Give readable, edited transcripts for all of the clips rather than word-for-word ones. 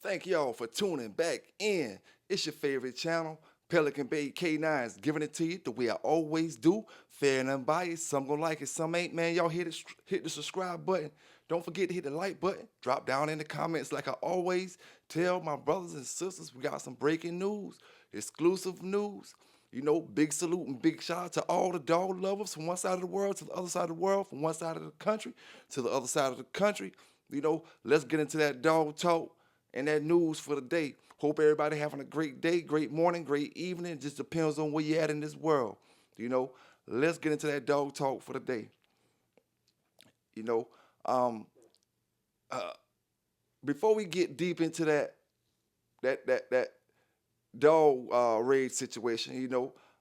Thank y'all for tuning back in. It's your favorite channel, Pelican Bay K9's giving it to you the way I always do, fair and unbiased. Some gonna like it, some ain't. Man, y'all hit the subscribe button. Don't forget to hit the like button. Drop down in the comments like I always tell my brothers and sisters. We got some breaking news, exclusive news. Big salute and big shout out to all the dog lovers from one side of the world to the other side of the world, from one side of the country to the other side of the country. Let's get into that dog talk and that news for the day. Hope everybody having a great day, great morning, great evening. It just depends on where you're at in this world. You know, let's get into that dog talk for the day. You know, um, uh, Before we get deep into that dog raid situation,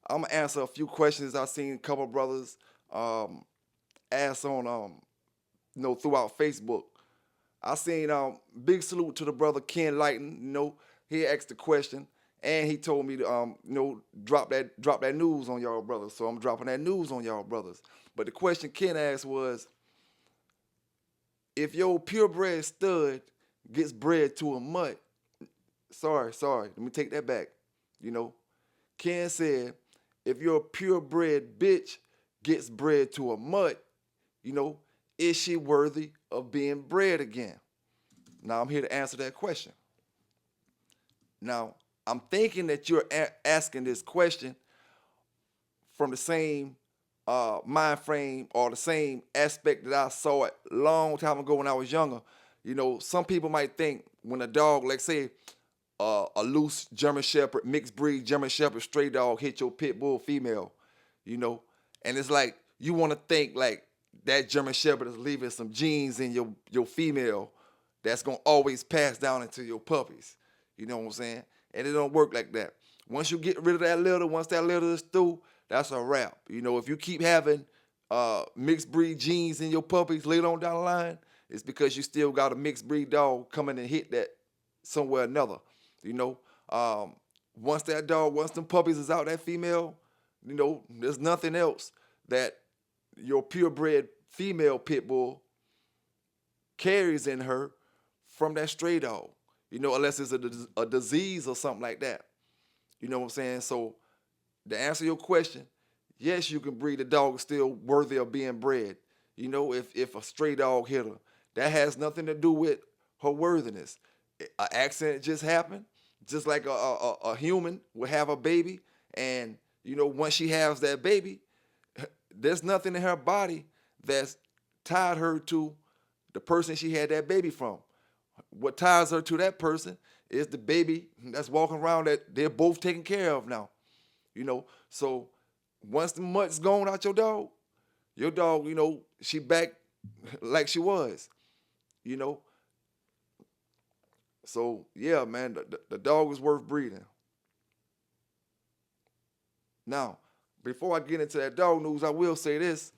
I'm gonna answer a few questions I've seen a couple of brothers um, ask on throughout Facebook. I seen big salute to the brother Ken Lighton. He asked the question and he told me to drop that news on y'all brothers. So I'm dropping that news on y'all brothers. But the question Ken asked was, if your purebred stud gets bred to a mutt, sorry, let me take that back. You know, Ken said, if your purebred bitch gets bred to a mutt, you know, is she worthy of being bred again? Now I'm here to answer that question. Now, I'm thinking that you're asking this question from the same mind frame or the same aspect that I saw it a long time ago when I was younger. Some people might think when a dog, like say, a loose German Shepherd, mixed breed German Shepherd stray dog hit your Pitbull female, and it's like you want to think like that German Shepherd is leaving some genes in your female that's gonna always pass down into your puppies. You know what I'm saying? And it don't work like that. Once you get rid of that litter, once that litter is through, that's a wrap. If you keep having mixed breed genes in your puppies later on down the line, it's because you still got a mixed breed dog coming and hit that somewhere or another. You know, once them puppies is out, that female, there's nothing else that your purebred female pit bull carries in her from that stray dog, unless it's a disease or something like that. You know what I'm saying? So to answer your question, yes, you can breed a dog still worthy of being bred. If a stray dog hit her, that has nothing to do with her worthiness. An accident just happened, just like a human would have a baby, and once she has that baby, there's nothing in her body that's tied her to the person she had that baby from. What ties her to that person is the baby that's walking around that they're both taken care of now. So once the mutt's gone out your dog, she back like she was, you know. So yeah, man, the dog is worth breeding. Now, before I get into that dog news, I will say this.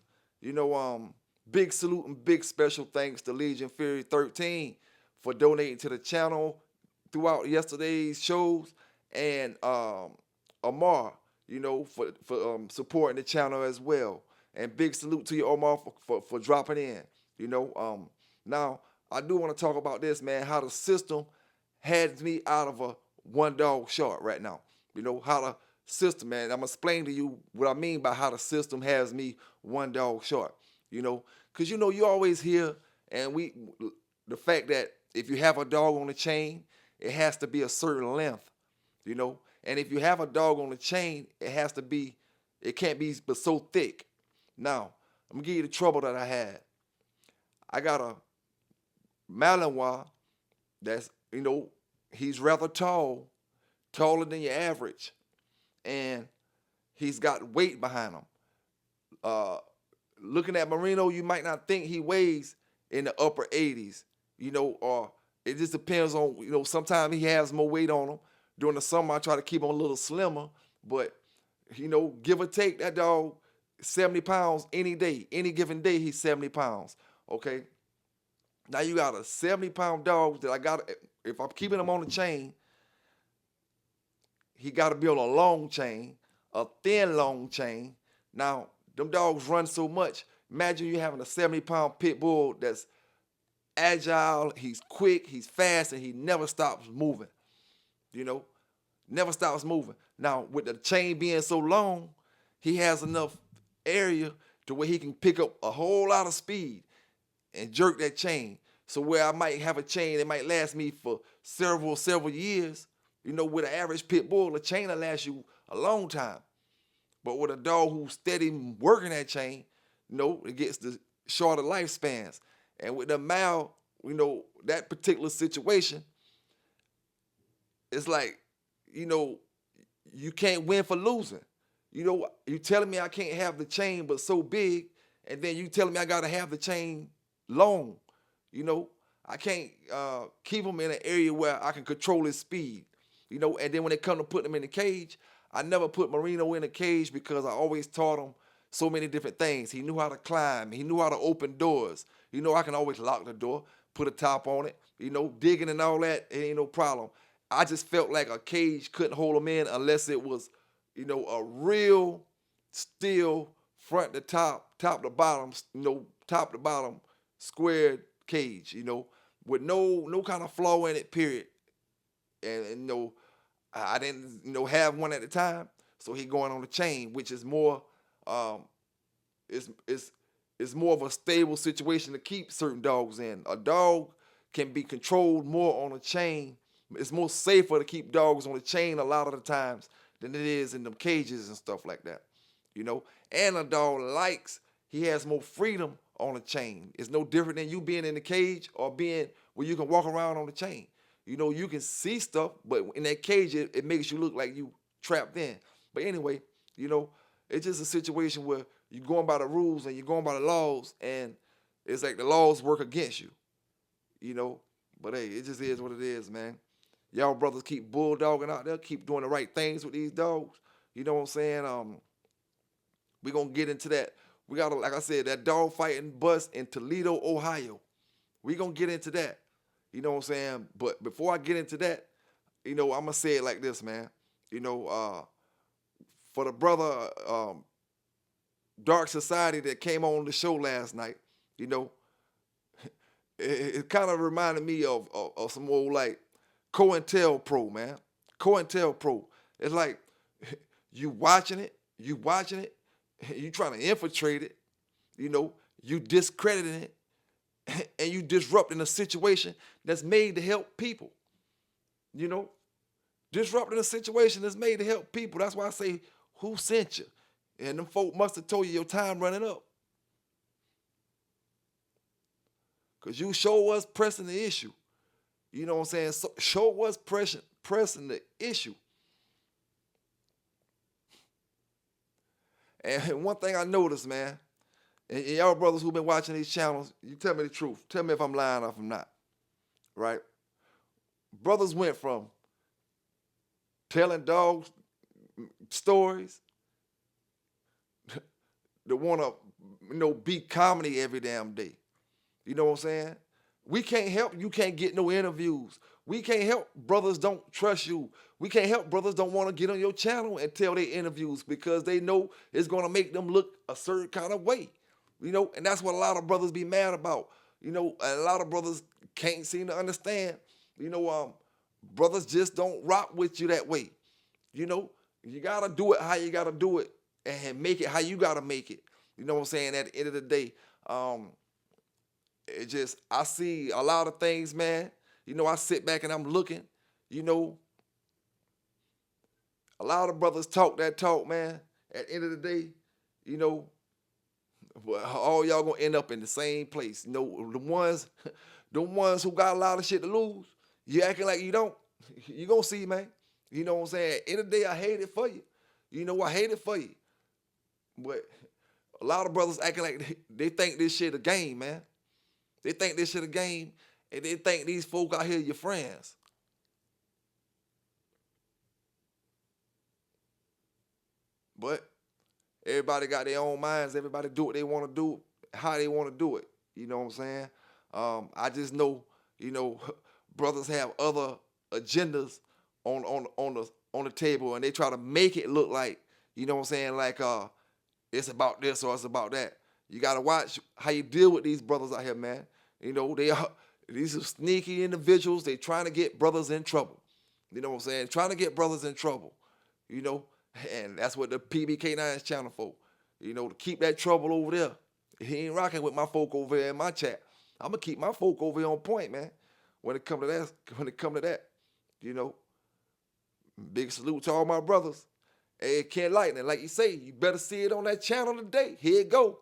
Big salute and big special thanks to Legion Fury 13 for donating to the channel throughout yesterday's shows, and Amar, for supporting the channel as well. And big salute to you, Omar, for dropping in. Now I do want to talk about this, man. How the system has me out of a one dog short right now. How the system, man. I'm gonna explain to you what I mean by how the system has me one dog short. Because you always hear, and the fact that if you have a dog on the chain, it has to be a certain length. And if you have a dog on the chain, it can't be but so thick. Now, I'm gonna give you the trouble that I had. I got a Malinois that's, he's rather tall, taller than your average, and he's got weight behind him. Looking at Marino, you might not think he weighs in the upper 80s, or it just depends on, sometimes he has more weight on him. During the summer, I try to keep him a little slimmer, but, give or take, that dog, 70 pounds any day. Any given day, he's 70 pounds, okay? Now you got a 70-pound dog that I got, if I'm keeping him on the chain, he got to be on a long chain, a thin long chain. Now, them dogs run so much. Imagine you having a 70-pound pit bull that's agile, he's quick, he's fast, and he never stops moving. You know, never stops moving. Now, with the chain being so long, he has enough area to where he can pick up a whole lot of speed and jerk that chain. So where I might have a chain that might last me for several years, with an average pit bull, a chain will last you a long time. But with a dog who's steady working that chain, it gets the shorter lifespans. And with the male, that particular situation, it's like, you can't win for losing. You telling me I can't have the chain but so big, and then you telling me I gotta have the chain long. I can't keep him in an area where I can control his speed. And then when it come to putting him in the cage, I never put Marino in a cage because I always taught him so many different things. He knew how to climb. He knew how to open doors. I can always lock the door, put a top on it. Digging and all that, it ain't no problem. I just felt like a cage couldn't hold him in unless it was, a real steel front to top to bottom, top to bottom squared cage, with no kind of flaw in it, period. And I didn't have one at the time, so he going on the chain, which is more it's more of a stable situation to keep certain dogs in. A dog can be controlled more on a chain. It's more safer to keep dogs on the chain a lot of the times than it is in them cages and stuff like that. And a dog he has more freedom on a chain. It's no different than you being in the cage or being where you can walk around on the chain. You can see stuff, but in that cage, it makes you look like you trapped in. But anyway, it's just a situation where you're going by the rules and you're going by the laws, and it's like the laws work against you. But hey, it just is what it is, man. Y'all brothers keep bulldogging out there, keep doing the right things with these dogs. You know what I'm saying? We're going to get into that. We got, like I said, that dog fighting bust in Toledo, Ohio. We're going to get into that. You know what I'm saying? But before I get into that, I'm going to say it like this, man. For the brother Dark Society that came on the show last night, it kind of reminded me of some old, like, COINTELPRO, man. COINTELPRO. It's like you watching it, you trying to infiltrate it, you discrediting it, and you disrupting a situation that's made to help people. Disrupting a situation that's made to help people. That's why I say, who sent you? And them folk must have told you your time running up. Because you show us pressing the issue. You know what I'm saying? So show us pressing the issue. And one thing I noticed, man, and y'all brothers who've been watching these channels, you tell me the truth. Tell me if I'm lying or if I'm not. Right? Brothers went from telling dogs stories to want to, be comedy every damn day. You know what I'm saying? We can't help you can't get no interviews. We can't help brothers don't trust you. We can't help brothers don't want to get on your channel and tell their interviews because they know it's going to make them look a certain kind of way. And that's what a lot of brothers be mad about. And a lot of brothers can't seem to understand. Brothers just don't rock with you that way. You got to do it how you got to do it and make it how you got to make it. You know what I'm saying? At the end of the day, I see a lot of things, man. I sit back and I'm looking, a lot of brothers talk that talk, man. At the end of the day, all y'all gonna end up in the same place. The ones who got a lot of shit to lose, you acting like you don't. You gonna see, man. You know what I'm saying? At the end of the day, I hate it for you. I hate it for you. But a lot of brothers acting like they think this shit a game, man. They think this shit a game, and they think these folk out here your friends. But everybody got their own minds. Everybody do what they want to do, how they want to do it. You know what I'm saying? I just know, brothers have other agendas on the table, and they try to make it look like, you know what I'm saying, like it's about this or it's about that. You gotta watch how you deal with these brothers out here, man. They are, These are sneaky individuals. They trying to get brothers in trouble. You know what I'm saying? Trying to get brothers in trouble. You know, and that's what the PBK9 is channel for. You know, to keep that trouble over there. He ain't rocking with my folk over here in my chat. I'm gonna keep my folk over here on point, man. When it come to that, you know. Big salute to all my brothers. Hey, Ken Lightning, like you say, you better see it on that channel today. Here it go.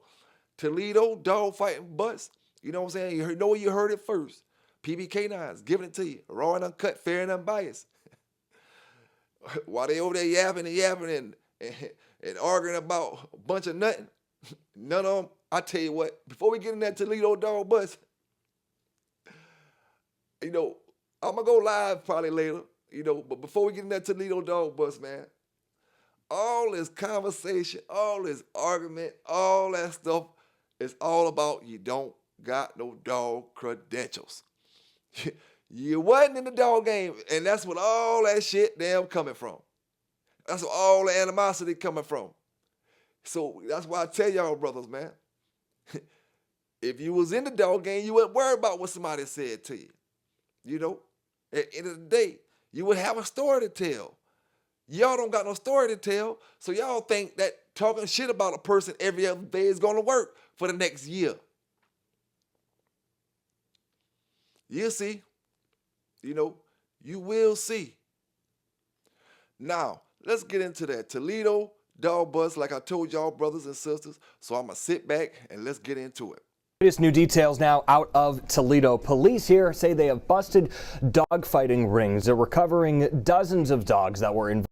Toledo dog fighting butts. You know what I'm saying? You know where you heard it first. PBK9's giving it to you. Raw and uncut, fair and unbiased. While they over there yapping and arguing about a bunch of nothing, none of them, I tell you what, before we get in that Toledo dog bus, you know, I'm going to go live probably later, you know, but before we get in that Toledo dog bus, man, all this conversation, all this argument, all that stuff is all about you don't got no dog credentials. You wasn't in the dog game, and that's what all that shit damn coming from. That's what all the animosity coming from. So that's why I tell y'all brothers, man, if you was in the dog game, you wouldn't worry about what somebody said to you. You know, at the end of the day, you would have a story to tell. Y'all don't got no story to tell, so y'all think that talking shit about a person every other day is gonna work for the next year. You'll see. You know, you will see. Now, let's get into that Toledo dog bus, like I told y'all, brothers and sisters. So I'm going to sit back and let's get into it. Latest new details now out of Toledo. Police here say they have busted dog fighting rings. They're recovering dozens of dogs that were involved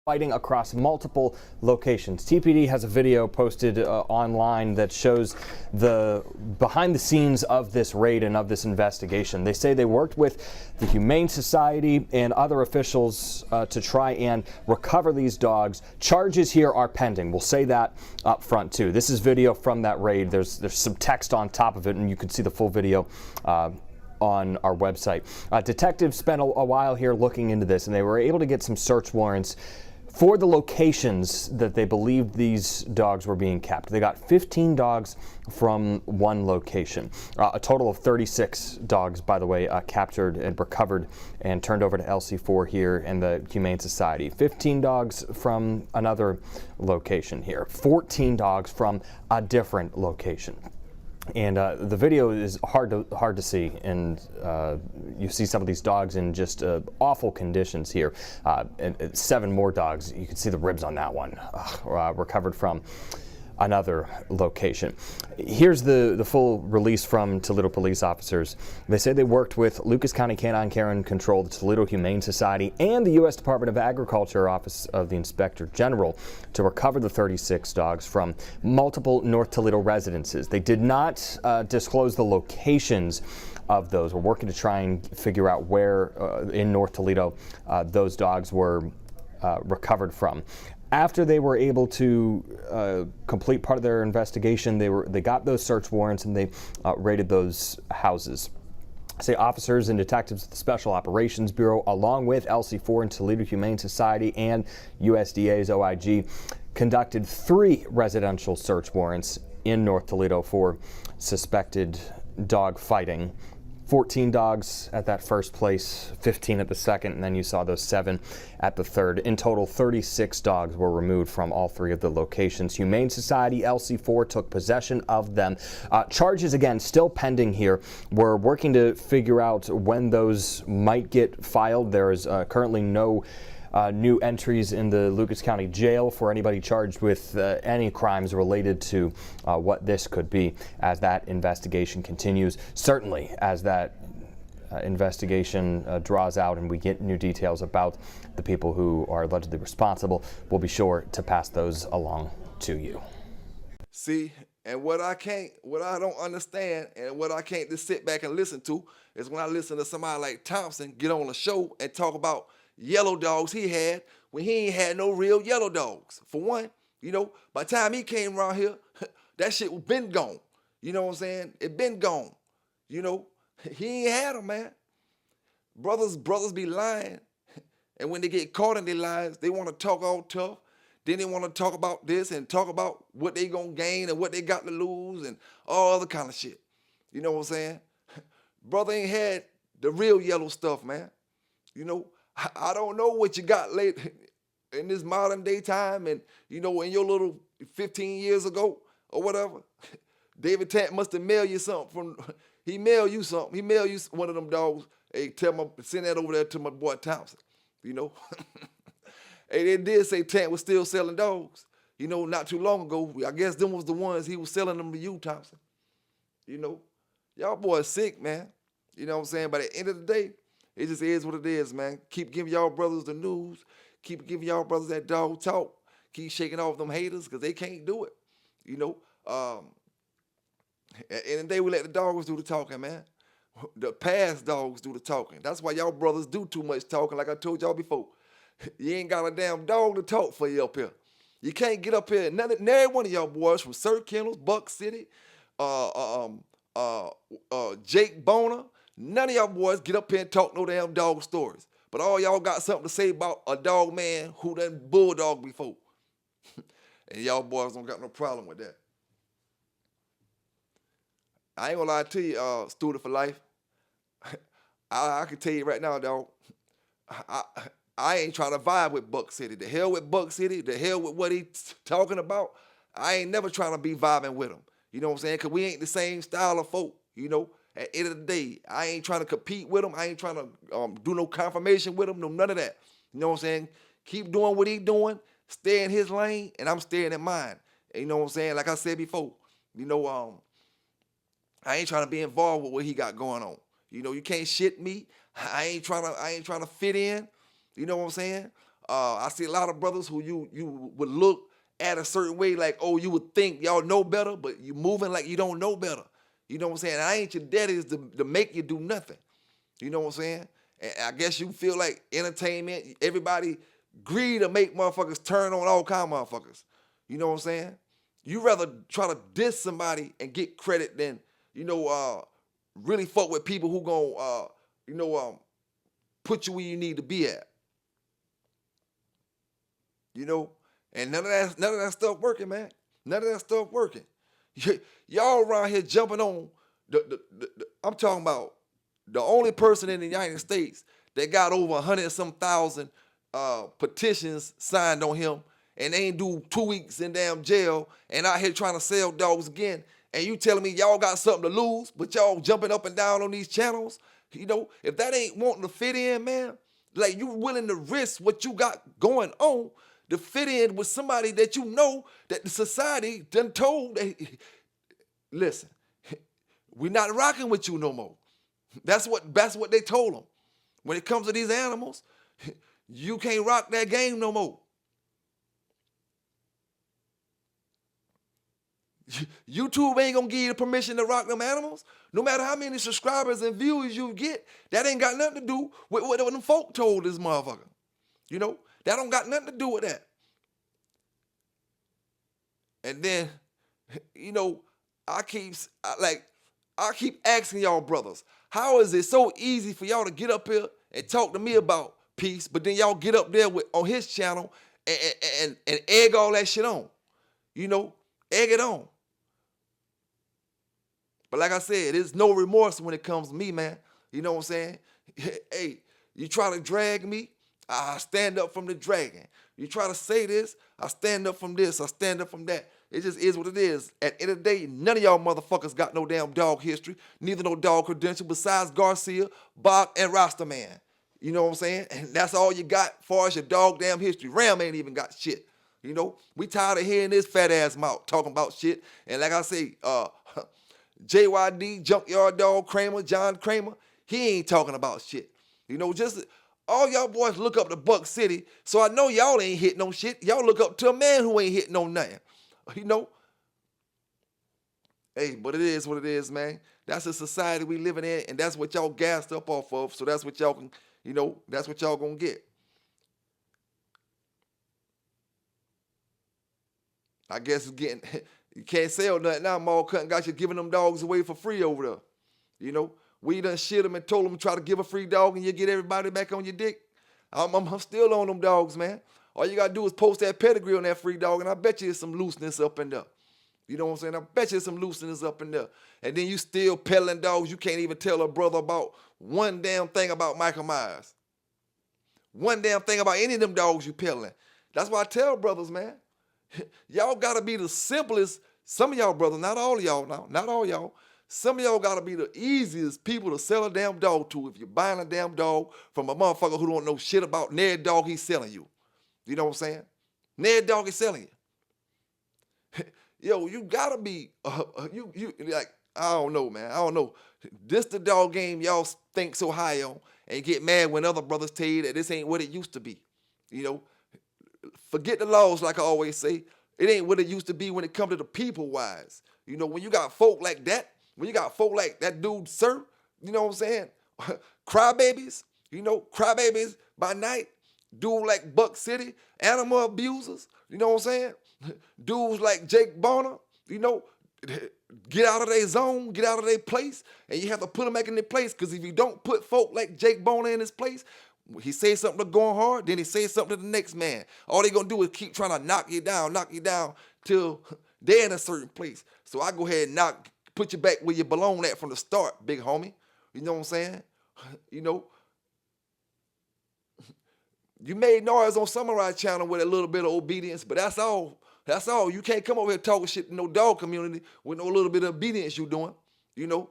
fighting across multiple locations. TPD has a video posted online that shows the behind the scenes of this raid and of this investigation. They say they worked with the Humane Society and other officials to try and recover these dogs. Charges here are pending. We'll say that up front too. This is video from that raid. There's some text on top of it, and you can see the full video on our website. Detectives spent a while here looking into this, and they were able to get some search warrants for the locations that they believed these dogs were being kept. They got 15 dogs from one location. A total of 36 dogs, by the way, captured and recovered and turned over to LC4 here in the Humane Society. 15 dogs from another location here. 14 dogs from a different location. And the video is hard to see, and you see some of these dogs in just awful conditions here. And 7 more dogs. You can see the ribs on that one, recovered from another location. Here's the full release from Toledo police officers. They say they worked with Lucas County Canine Care and Control, the Toledo Humane Society, and the U.S. Department of Agriculture Office of the Inspector General to recover the 36 dogs from multiple North Toledo residences. They did not disclose the locations of those. We're working to try and figure out where in North Toledo those dogs were recovered from. After they were able to complete part of their investigation, they got those search warrants and they raided those houses. Say officers and detectives at the Special Operations Bureau, along with LC4 and Toledo Humane Society and USDA's OIG, conducted 3 residential search warrants in North Toledo for suspected dog fighting. 14 dogs at that first place, 15 at the second, and then you saw those 7 at the third. In total, 36 dogs were removed from all 3 of the locations. Humane Society, LC4, took possession of them. Charges, again, still pending here. We're working to figure out when those might get filed. There is currently no new entries in the Lucas County Jail for anybody charged with any crimes related to what this could be as that investigation continues. Certainly, as that investigation draws out and we get new details about the people who are allegedly responsible, we'll be sure to pass those along to you. See, and what I don't understand and what I can't just sit back and listen to is when I listen to somebody like Thompson get on a show and talk about yellow dogs he had when he ain't had no real yellow dogs. For one, you know, by the time he came around here, that shit was been gone. You know what I'm saying? It been gone. You know, he ain't had them, man. Brothers be lying. And when they get caught in their lies, they want to talk all tough. Then they want to talk about this and talk about what they gonna gain and what they got to lose and all other kind of shit. You know what I'm saying? Brother ain't had the real yellow stuff, man. You know, I don't know what you got late in this modern day time and, you know, in your little 15 years ago or whatever. David Tant must have mailed you something he mailed you something. He mailed you one of them dogs. Hey, send that over there to my boy Thompson, you know. Hey, they did say Tant was still selling dogs, you know, not too long ago. I guess them was the ones he was selling them to you, Thompson. You know, y'all boys sick, man. You know what I'm saying? But at the end of the day, it just is what it is, man. Keep giving y'all brothers the news. Keep giving y'all brothers that dog talk. Keep shaking off them haters because they can't do it. You know, at the end of the day, we let the dogs do the talking, man. The past dogs do the talking. That's why y'all brothers do too much talking, like I told y'all before. You ain't got a damn dog to talk for you up here. You can't get up here. None one of y'all boys from Sir Kennels, Buck City, Jake Boner, none of y'all boys get up here and talk no damn dog stories. But all y'all got something to say about a dog man who done bulldog before. And y'all boys don't got no problem with that. I ain't gonna lie to you, student for life. I can tell you right now, dog. I ain't trying to vibe with Buck City. The hell with Buck City. The hell with what he's talking about. I ain't never trying to be vibing with him. You know what I'm saying? Because we ain't the same style of folk, you know. At the end of the day, I ain't trying to compete with him. I ain't trying to do no confirmation with him, no none of that. You know what I'm saying? Keep doing what he doing. Stay in his lane, and I'm staying in mine. And you know what I'm saying? Like I said before, you know, I ain't trying to be involved with what he got going on. You know, you can't shit me. I ain't trying to fit in. You know what I'm saying? I see a lot of brothers who you would look at a certain way, like, oh, you would think y'all know better, but you moving like you don't know better. You know what I'm saying? I ain't your daddy's to make you do nothing. You know what I'm saying? And I guess you feel like entertainment, everybody greed to make motherfuckers turn on all kind of motherfuckers. You know what I'm saying? You rather try to diss somebody and get credit than, you know, really fuck with people who gon' put you where you need to be at. You know? And none of that stuff working, man. None of that stuff working. Y'all around here jumping on I'm talking about the only person in the United States that got over 100 and some thousand petitions signed on him, and they ain't do 2 weeks in damn jail and out here trying to sell dogs again. And you telling me y'all got something to lose, but y'all jumping up and down on these channels? You know, if that ain't wanting to fit in, man, like you willing to risk what you got going on to fit in with somebody that you know that the society done told, listen, we're not rocking with you no more. That's what they told them. When it comes to these animals, you can't rock that game no more. YouTube ain't gonna give you the permission to rock them animals. No matter how many subscribers and viewers you get, that ain't got nothing to do with what them folk told this motherfucker. You know, that don't got nothing to do with that. And then, you know, I keep asking y'all brothers, how is it so easy for y'all to get up here and talk to me about peace, but then y'all get up there on his channel and egg all that shit on? You know, egg it on. But like I said, there's no remorse when it comes to me, man. You know what I'm saying? Hey, you try to drag me, I stand up from the dragon. You try to say this, I stand up from this, I stand up from that. It just is what it is. At the end of the day, none of y'all motherfuckers got no damn dog history, neither no dog credential besides Garcia, Bach, and Rasta Man. You know what I'm saying? And that's all you got as far as your dog damn history. Ram ain't even got shit. You know, we tired of hearing this fat ass mouth talking about shit. And like I say, JYD, Junkyard Dog Kramer, John Kramer, he ain't talking about shit. You know, just all y'all boys look up to Buck City, so I know y'all ain't hit no shit. Y'all look up to a man who ain't hit no nothing. You know? Hey, but it is what it is, man. That's the society we living in, and that's what y'all gassed up off of, so that's what y'all can, you know, that's what y'all gonna get. I guess it's getting, you can't sell nothing now. Mall Cutting got you giving them dogs away for free over there. You know, we done shit them and told them to try to give a free dog and you get everybody back on your dick. I'm still on them dogs, man. All you gotta do is post that pedigree on that free dog, and I bet you there's some looseness up in there. You know what I'm saying? I bet you some looseness up in there. And then you still peddling dogs. You can't even tell a brother about one damn thing about Michael Myers. One damn thing about any of them dogs you peddling. That's why I tell brothers, man, y'all gotta be the simplest. Some of y'all brothers, not all of y'all now, not all y'all. Some of y'all gotta be the easiest people to sell a damn dog to if you're buying a damn dog from a motherfucker who don't know shit about Ned dog he's selling you. You know what I'm saying? Ned dog is selling you. Yo, you gotta be, you like, I don't know, man. I don't know. This the dog game y'all think so high on and get mad when other brothers tell you that this ain't what it used to be. You know, forget the laws, like I always say. It ain't what it used to be when it comes to the people wise. You know, when you got folk like that, when you got folk like that dude, sir, you know what I'm saying? Crybabies, you know, crybabies by night, dude like Buck City, animal abusers, you know what I'm saying? Dudes like Jake Bonner, you know, get out of their zone, get out of their place, and you have to put them back in their place, because if you don't put folk like Jake Bonner in his place, he says something to going hard, then he says something to the next man. All they gonna do is keep trying to knock you down till they're in a certain place. So I go ahead and put you back where you belong at from the start, big homie. You know what I'm saying? You know, you made noise on Samurai Channel with a little bit of obedience, but that's all. That's all. You can't come over here talking shit to no dog community with no little bit of obedience you doing. You know,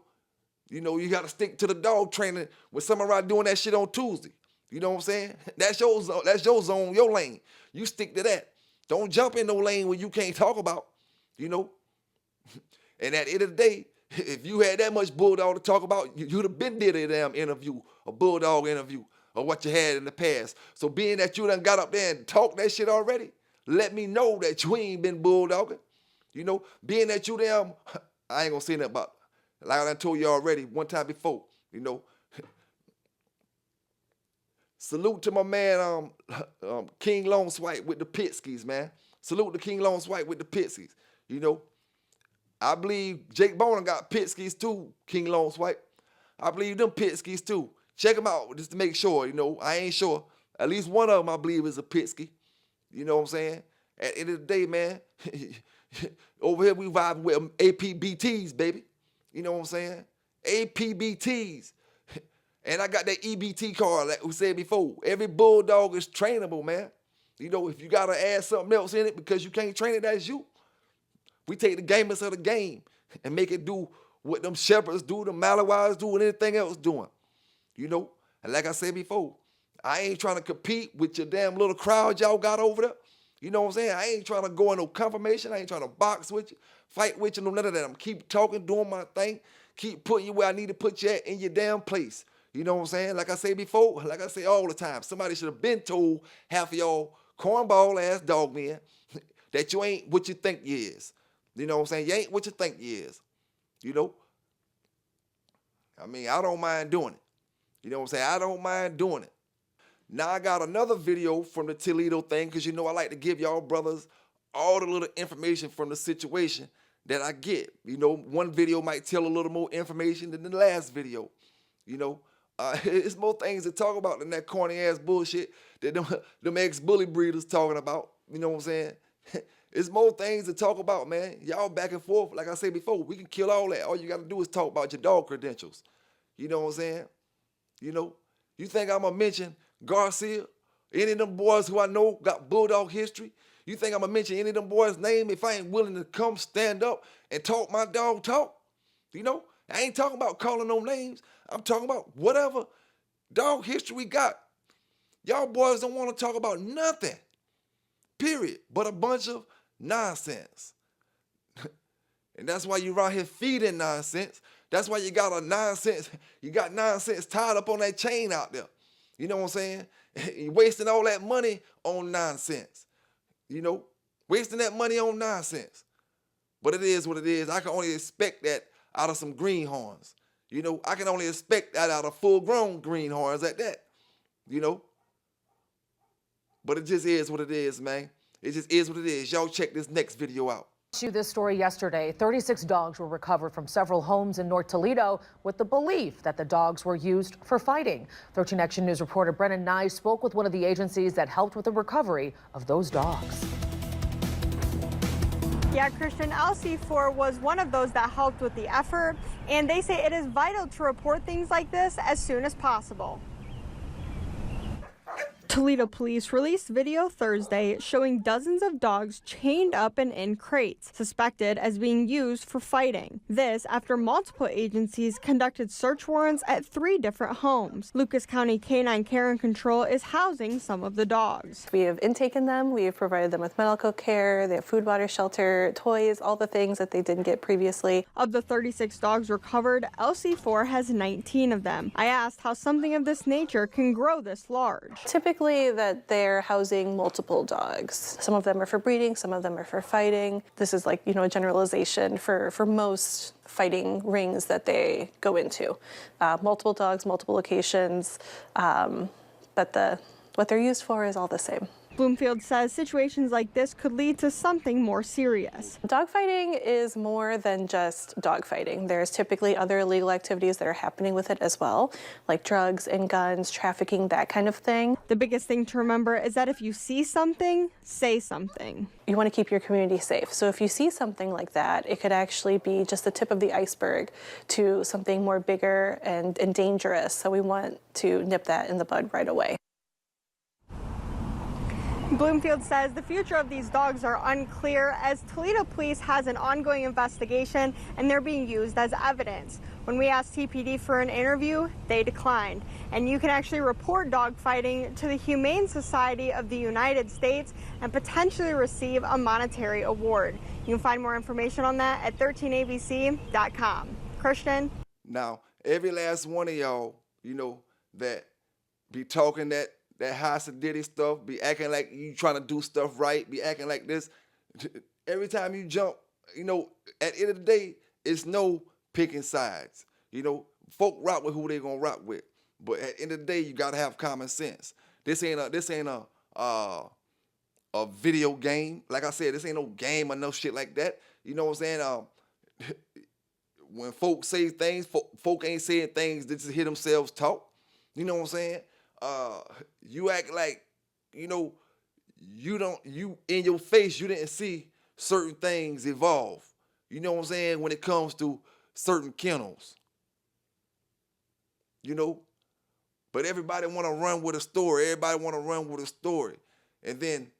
you got to stick to the dog training when Samurai doing that shit on Tuesday. You know what I'm saying? That's your zone, your lane. You stick to that. Don't jump in no lane where you can't talk about, you know. And at the end of the day, if you had that much bulldog to talk about, you'd have been did a damn interview, a bulldog interview, or what you had in the past. So being that you done got up there and talked that shit already, let me know that you ain't been bulldogging. You know, being that you damn, I ain't gonna say nothing about it. Like I done told you already one time before, you know. Salute to my man, King Long Swipe with the Pitskis, man. Salute to King Long Swipe with the Pitskis. You know, I believe Jake Bonner got Pitskis too, King Long Swipe. I believe them Pitskis too. Check them out just to make sure, you know. I ain't sure. At least one of them I believe is a Pitsky. You know what I'm saying? At the end of the day, man, over here we vibing with APBTs, baby. You know what I'm saying? APBTs. And I got that EBT card, like we said before. Every bulldog is trainable, man. You know, if you got to add something else in it because you can't train it, that's you. We take the gamers of the game and make it do what them shepherds do, them Malawites do, and anything else doing. You know? And like I said before, I ain't trying to compete with your damn little crowd y'all got over there. You know what I'm saying? I ain't trying to go in no confirmation. I ain't trying to box with you, fight with you, no none of that. I'm keep talking, doing my thing, keep putting you where I need to put you at in your damn place. You know what I'm saying? Like I say before, like I say all the time, somebody should have been told half of y'all cornball ass dog men that you ain't what you think you is. You know what I'm saying? You ain't what you think you is. You know? I mean, I don't mind doing it. You know what I'm saying? I don't mind doing it. Now I got another video from the Toledo thing, because you know I like to give y'all brothers all the little information from the situation that I get. You know, one video might tell a little more information than the last video. You know, it's more things to talk about than that corny ass bullshit that them ex-bully breeders talking about. You know what I'm saying? It's more things to talk about, man. Y'all back and forth. Like I said before, we can kill all that. All you got to do is talk about your dog credentials. You know what I'm saying? You know, you think I'm going to mention Garcia, any of them boys who I know got bulldog history? You think I'm going to mention any of them boys' name if I ain't willing to come stand up and talk my dog talk? You know, I ain't talking about calling no names. I'm talking about whatever dog history we got. Y'all boys don't want to talk about nothing, period, but a bunch of nonsense. And that's why you around here feeding nonsense. That's why you got nonsense tied up on that chain out there. You know what I'm saying? You're wasting all that money on nonsense. You know, wasting that money on nonsense. But it is what it is. I can only expect that out of some greenhorns. You know, I can only expect that out of full-grown greenhorns at that. You know? But it just is what it is, man. It just is what it is. Y'all check this next video out. This story yesterday. 36 dogs were recovered from several homes in North Toledo with the belief that the dogs were used for fighting. 13 Action News reporter Brennan Nye spoke with one of the agencies that helped with the recovery of those dogs. Yeah, Christian, LC4 was one of those that helped with the effort, and they say it is vital to report things like this as soon as possible. Toledo police released video Thursday showing dozens of dogs chained up and in crates, suspected as being used for fighting. This after multiple agencies conducted search warrants at 3 different homes. Lucas County Canine Care and Control is housing some of the dogs. We have intaken them, we have provided them with medical care, they have food, water, shelter, toys, all the things that they didn't get previously. Of the 36 dogs recovered, LC4 has 19 of them. I asked how something of this nature can grow this large. Typically that they're housing multiple dogs. Some of them are for breeding, some of them are for fighting. This is like, a generalization for most fighting rings that they go into. Multiple dogs, multiple locations, but what they're used for is all the same. Bloomfield says situations like this could lead to something more serious. Dogfighting is more than just dogfighting. There's typically other illegal activities that are happening with it as well, like drugs and guns, trafficking, that kind of thing. The biggest thing to remember is that if you see something, say something. You want to keep your community safe. So if you see something like that, it could actually be just the tip of the iceberg to something more bigger and dangerous. So we want to nip that in the bud right away. Bloomfield says the future of these dogs are unclear as Toledo police has an ongoing investigation and they're being used as evidence. When we asked TPD for an interview, they declined. And you can actually report dog fighting to the Humane Society of the United States and potentially receive a monetary award. You can find more information on that at 13abc.com. Christian? Now, every last one of y'all, that be talking that high sedity stuff, be acting like you trying to do stuff right, be acting like this. Every time you jump, at the end of the day, it's no picking sides. Folk rock with who they gonna rock with. But at the end of the day, you gotta have common sense. This ain't a video game. Like I said, this ain't no game or no shit like that. You know what I'm saying? When folks say things, folk ain't saying things that just hear themselves talk. You know what I'm saying? You act like, you in your face, you didn't see certain things evolve. You know what I'm saying? When it comes to certain kennels. But everybody want to run with a story. And then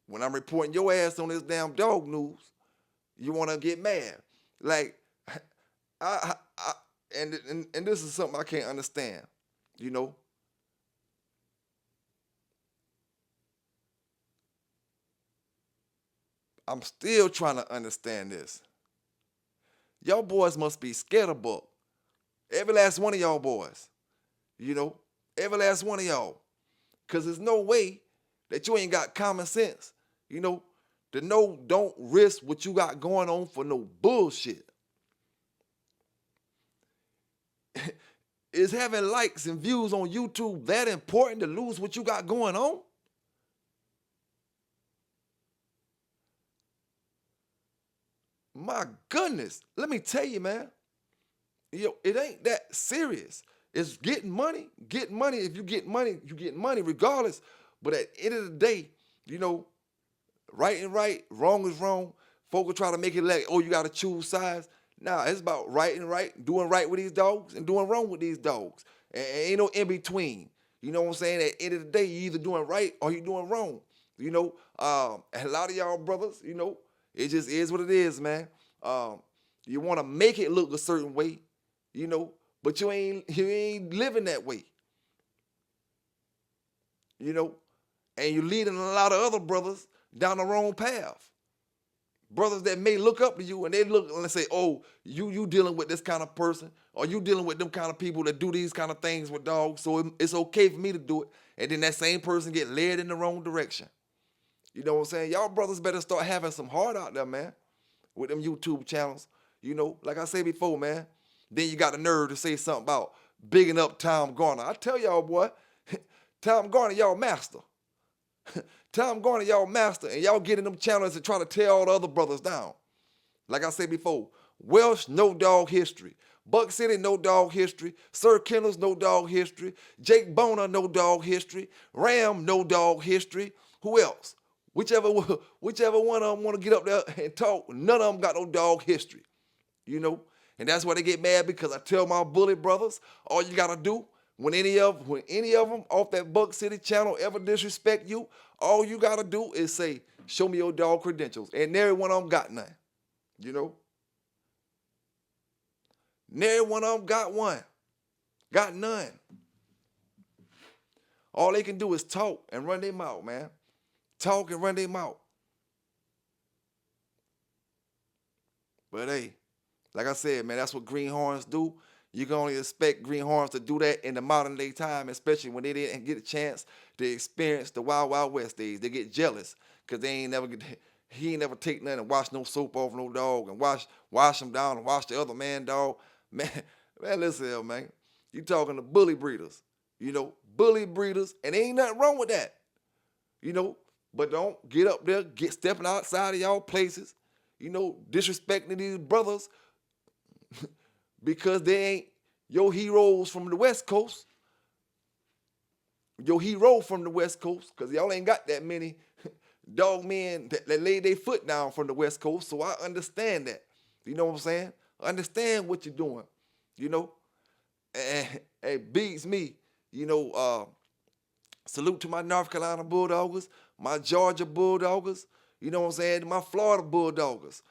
when I'm reporting your ass on this damn dog news, you want to get mad. Like, and this is something I can't understand, I'm still trying to understand this. Y'all boys must be scared of Buck. Every last one of y'all boys. Every last one of y'all. Because there's no way that you ain't got common sense. To know don't risk what you got going on for no bullshit. Is having likes and views on YouTube that important to lose what you got going on? My goodness, let me tell you, man. It ain't that serious. It's getting money. Get money. If you get money regardless. But at the end of the day, right and right, wrong is wrong. Folk will try to make it like, you got to choose sides. Nah, it's about right and right, doing right with these dogs and doing wrong with these dogs. And ain't no in between. You know what I'm saying? At the end of the day, you either doing right or you doing wrong. And a lot of y'all brothers, it just is what it is, man. You want to make it look a certain way, but you ain't living that way. And you leading a lot of other brothers down the wrong path. Brothers that may look up to you and they look and say, you dealing with this kind of person, or you dealing with them kind of people that do these kind of things with dogs, so it's okay for me to do it. And then that same person get led in the wrong direction. You know what I'm saying? Y'all brothers better start having some heart out there, man, with them YouTube channels. Like I said before, man. Then you got the nerve to say something about bigging up Tom Garner. I tell y'all, boy, Tom Garner, y'all master. Tom Garner, y'all master, and y'all get in them channels and try to tear all the other brothers down. Like I said before, Welsh, no dog history. Buck City, no dog history. Sir Kennels, no dog history. Jake Boner, no dog history. Ram, no dog history. Who else? Whichever one of them want to get up there and talk, none of them got no dog history, you know? And that's why they get mad, because I tell my bully brothers, all you got to do, when any of them off that Buck City channel ever disrespect you, all you got to do is say, show me your dog credentials. And every one of them got none, you know? Every one of them got one, got none. All they can do is talk and run their mouth, man. Talk and run their mouth. But hey, like I said, man, that's what greenhorns do. You can only expect greenhorns to do that in the modern day time, especially when they didn't get a chance to experience the Wild Wild West days. They get jealous because he ain't never take nothing and wash no soap off no dog and wash him down and wash the other man dog. Man, listen here, man. You talking to bully breeders, you know, bully breeders, and ain't nothing wrong with that, you know. But don't get up there, stepping outside of y'all places, you know, disrespecting these brothers because they ain't your heroes from the West Coast. Your hero from the West Coast, because y'all ain't got that many dog men that lay their foot down from the West Coast. So I understand that. You know what I'm saying? I understand what you're doing, you know. And it beats me, you know. Salute to my North Carolina Bulldoggers, my Georgia Bulldoggers, you know what I'm saying, my Florida Bulldoggers,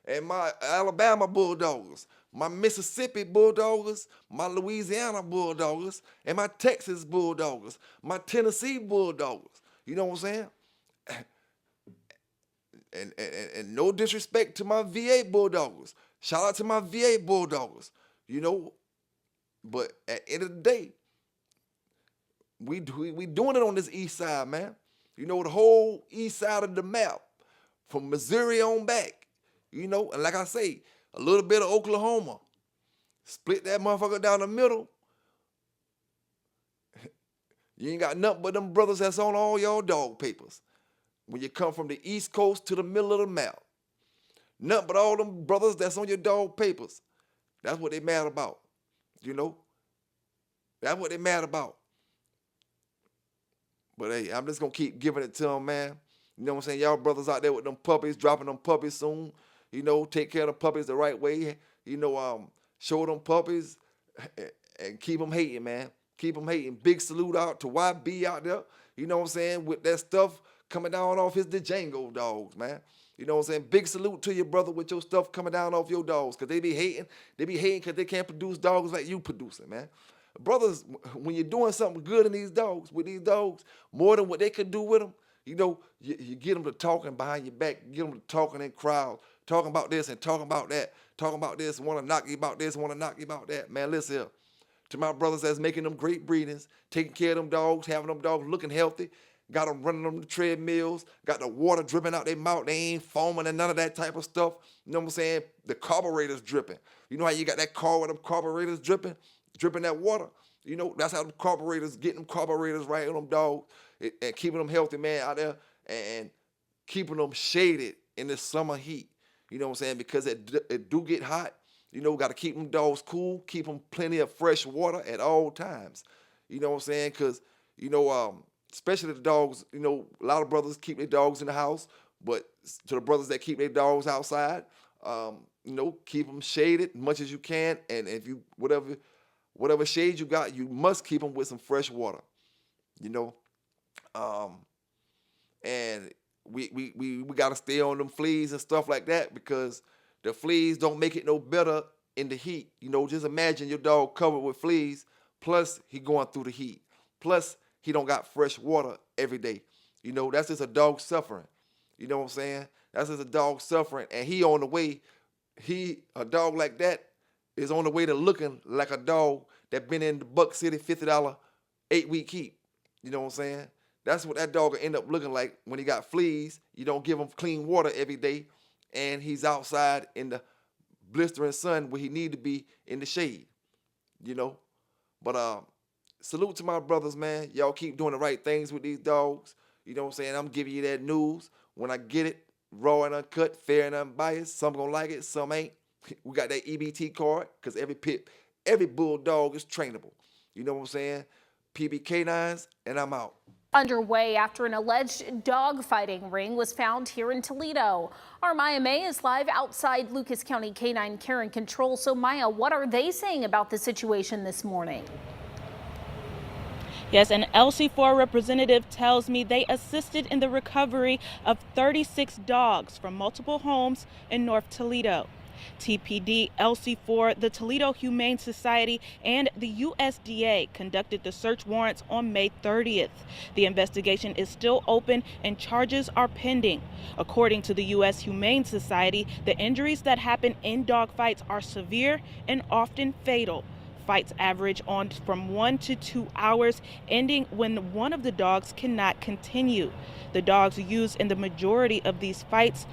and my Alabama Bulldoggers, my Mississippi Bulldoggers, my Louisiana Bulldoggers, and my Texas Bulldoggers, my Tennessee Bulldoggers, you know what I'm saying? And no disrespect to my VA Bulldoggers. Shout out to my VA Bulldoggers, you know, but at the end of the day, we doing it on this east side, man. You know, the whole east side of the map, from Missouri on back, you know. And like I say, a little bit of Oklahoma. Split that motherfucker down the middle. You ain't got nothing but them brothers that's on all y'all dog papers. When you come from the East Coast to the middle of the map. Nothing but all them brothers that's on your dog papers. That's what they mad about, you know. That's what they mad about. But hey, I'm just going to keep giving it to them, man. You know what I'm saying? Y'all brothers out there with them puppies, dropping them puppies soon. You know, take care of the puppies the right way. You know, show them puppies and keep them hating, man. Keep them hating. Big salute out to YB out there. You know what I'm saying? With that stuff coming down off his Django dogs, man. You know what I'm saying? Big salute to your brother with your stuff coming down off your dogs. Because they be hating. They be hating because they can't produce dogs like you producing, man. Brothers, when you're doing something good in these dogs, with these dogs, more than what they could do with them, you know, you get them to talking behind your back, get them to talking in crowds, talking about this and talking about that, talking about this, want to knock you about this, want to knock you about that. Man, listen here. To my brothers that's making them great breedings, taking care of them dogs, having them dogs looking healthy, got them running them the treadmills, got the water dripping out their mouth, they ain't foaming and none of that type of stuff. You know what I'm saying? The carburetor's dripping. You know how you got that car with them carburetors dripping that water? You know, that's how the carburetors, getting them carburetors right on them dogs and keeping them healthy, man, out there and keeping them shaded in the summer heat. You know what I'm saying? Because it do get hot. You know, got to keep them dogs cool, keep them plenty of fresh water at all times. You know what I'm saying? Because, you know, especially the dogs, you know, a lot of brothers keep their dogs in the house, but to the brothers that keep their dogs outside, you know, keep them shaded as much as you can. And if you, whatever shade you got, you must keep them with some fresh water, you know. And we got to stay on them fleas and stuff like that, because the fleas don't make it no better in the heat. You know, just imagine your dog covered with fleas, plus he going through the heat, plus he don't got fresh water every day. You know, that's just a dog suffering. You know what I'm saying? That's just a dog suffering, and he on the way. A dog like that is on the way to looking like a dog that been in the Buck City $50 8-week heat. You know what I'm saying? That's what that dog will end up looking like when he got fleas. You don't give him clean water every day, and he's outside in the blistering sun where he need to be in the shade, you know. But salute to my brothers, man. Y'all keep doing the right things with these dogs. You know what I'm saying? I'm giving you that news when I get it, raw and uncut, fair and unbiased. Some gonna like it, some ain't. We got that EBT card, because every bulldog is trainable. You know what I'm saying? PB canines, and I'm out. Underway after an alleged dog-fighting ring was found here in Toledo. Our Maya May is live outside Lucas County Canine Care and Control. So Maya, what are they saying about the situation this morning? Yes, an LC4 representative tells me they assisted in the recovery of 36 dogs from multiple homes in North Toledo. TPD, LC4, the Toledo Humane Society, and the USDA conducted the search warrants on May 30th. The investigation is still open and charges are pending. According to the U.S. Humane Society, the injuries that happen in dogfights are severe and often fatal. Fights average on from 1 to 2 hours, ending when one of the dogs cannot continue. The dogs used in the majority of these fights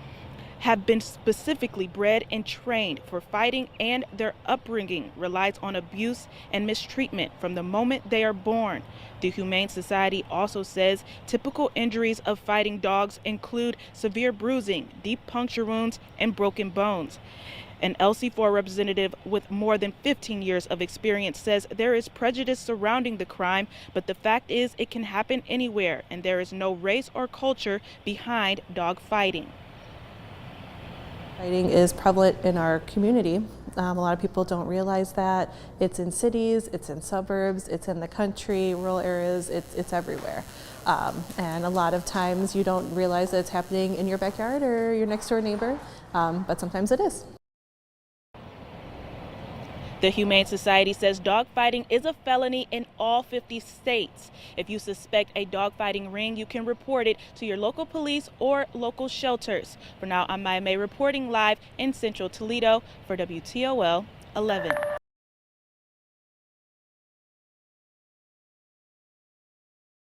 have been specifically bred and trained for fighting, and their upbringing relies on abuse and mistreatment from the moment they are born. The Humane Society also says typical injuries of fighting dogs include severe bruising, deep puncture wounds, and broken bones. An LC4 representative with more than 15 years of experience says there is prejudice surrounding the crime, but the fact is it can happen anywhere, and there is no race or culture behind dog fighting. Fighting is prevalent in our community. A lot of people don't realize that. It's in cities, it's in suburbs, it's in the country, rural areas, it's everywhere. And a lot of times you don't realize that it's happening in your backyard or your next door neighbor, but sometimes it is. The Humane Society says dogfighting is a felony in all 50 states. If you suspect a dogfighting ring, you can report it to your local police or local shelters. For now, I'm Maya May reporting live in Central Toledo for WTOL 11.